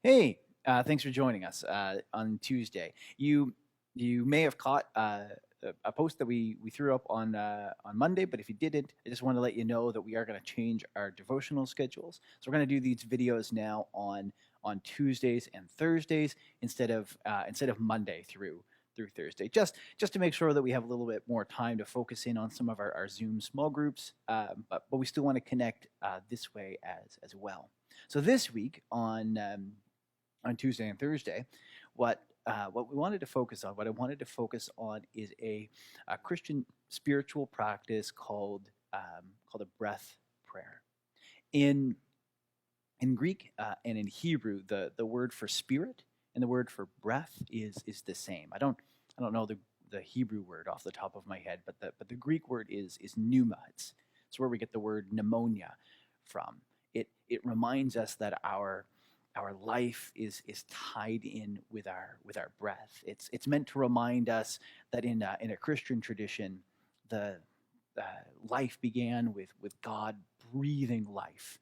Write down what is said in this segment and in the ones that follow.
Hey, thanks for joining us on Tuesday. You may have caught a post that we threw up on Monday, but if you didn't, I just want to let you know that we are going to change our devotional schedules. So we're going to do these videos now on Tuesdays and Thursdays instead of Monday through Thursday, just to make sure that we have a little bit more time to focus in on some of our Zoom small groups, but we still want to connect this way as well. So this week on Tuesday and Thursday, what we wanted to focus on, what I wanted to focus on, is a Christian spiritual practice called a breath prayer. In in Greek and in Hebrew, the word for spirit and the word for breath is the same. I don't know the Hebrew word off the top of my head, but the Greek word is pneuma. It's where we get the word pneumonia from. It reminds us that our life is tied in with our breath. It's meant to remind us that in a Christian tradition, the uh, life began with God breathing life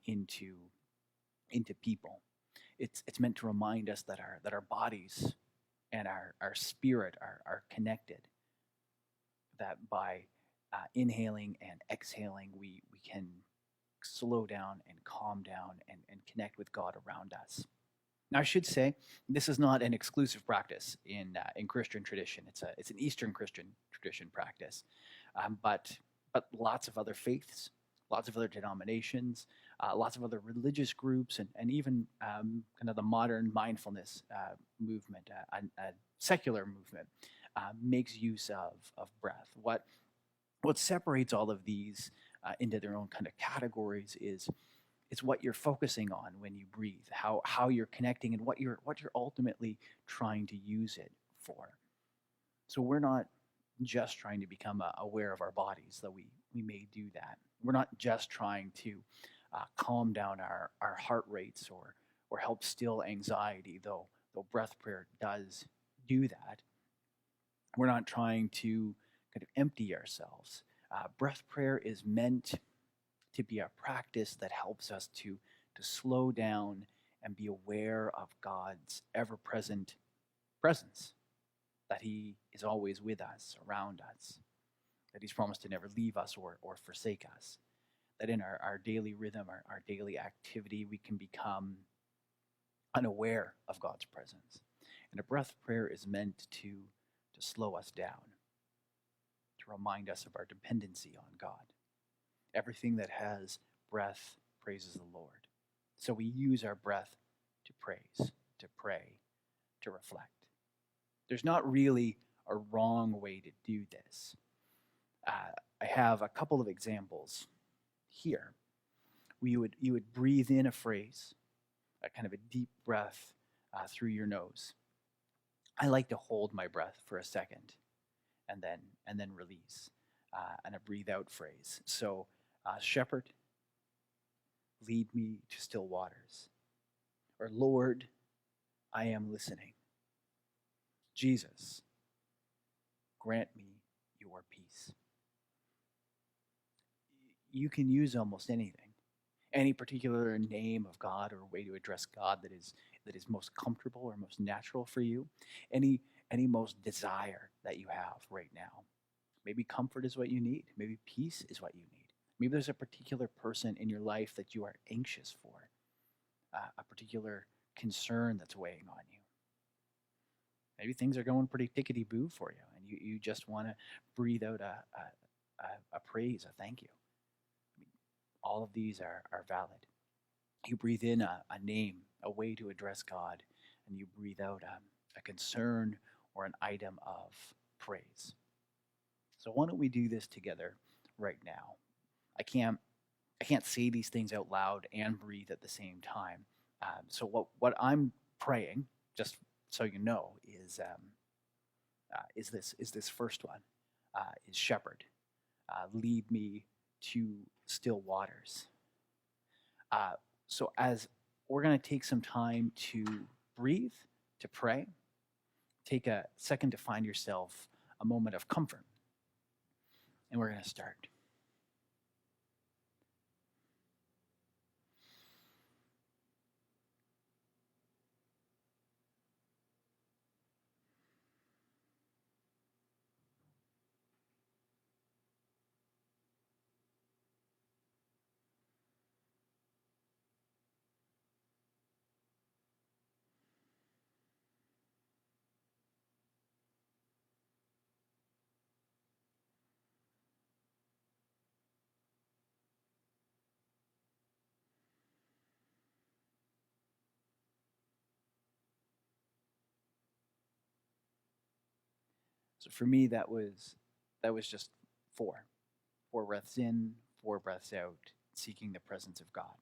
into people. It's meant to remind us that our bodies and our spirit are connected. That by inhaling and exhaling, we can slow down and calm down and connect with God around us. Now, I should say this is not an exclusive practice in Christian tradition. It's an Eastern Christian tradition practice, but lots of other faiths, lots of other denominations, lots of other religious groups, and even kind of the modern mindfulness movement, a secular movement, makes use of breath. What separates all of these into their own kind of categories is it's what you're focusing on when you breathe, how you're connecting, and what you're ultimately trying to use it for. So we're not just trying to become aware of our bodies, though we may do that. We're not just trying to calm down our heart rates or help still anxiety, though breath prayer does do that. We're not trying to kind of empty ourselves. Breath prayer is meant to be a practice that helps us to slow down and be aware of God's ever present presence, that He is always with us, around us, that He's promised to never leave us or forsake us, that in our daily rhythm, our daily activity, we can become unaware of God's presence. And a breath prayer is meant to slow us down, to remind us of our dependency on God. Everything that has breath praises the Lord. So we use our breath to praise, to pray, to reflect. There's not really a wrong way to do this. I have a couple of examples here. You would breathe in a phrase, a kind of a deep breath through your nose. I like to hold my breath for a second and then release, and a breathe out phrase. So, Shepherd, lead me to still waters. Or Lord, I am listening. Jesus, grant me your peace. You can use almost anything, any particular name of God or way to address God that is most comfortable or most natural for you, any most desire that you have right now. Maybe comfort is what you need. Maybe peace is what you need. Maybe there's a particular person in your life that you are anxious for, a particular concern that's weighing on you. Maybe things are going pretty tickety boo for you, and you just want to breathe out a praise, a thank you. I mean, all of these are valid. You breathe in a name, a way to address God, and you breathe out a concern or an item of praise. So why don't we do this together right now? I can't say these things out loud and breathe at the same time. So what I'm praying, just so you know, is this first one, is Shepherd, lead me to still waters. So as we're going to take some time to breathe, to pray, take a second to find yourself a moment of comfort, and we're going to start. So for me, that was just four breaths in, four breaths out, seeking the presence of God.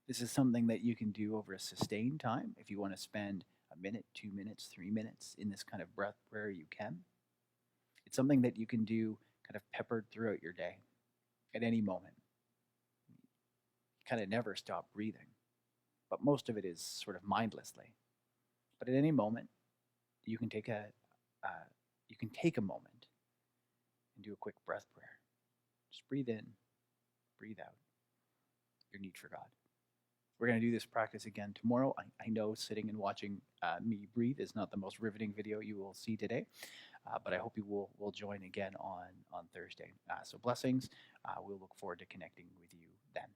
This is something that you can do over a sustained time. If you want to spend a minute, 2 minutes, 3 minutes in this kind of breath prayer, you can. It's something that you can do kind of peppered throughout your day at any moment. You kind of never stop breathing, but most of it is sort of mindlessly. But at any moment, you can take a uh, you can take a moment and do a quick breath prayer. Just breathe in, breathe out. Your need for God. We're going to do this practice again tomorrow. I know sitting and watching me breathe is not the most riveting video you will see today, but I hope you will join again on Thursday. So blessings. We'll look forward to connecting with you then.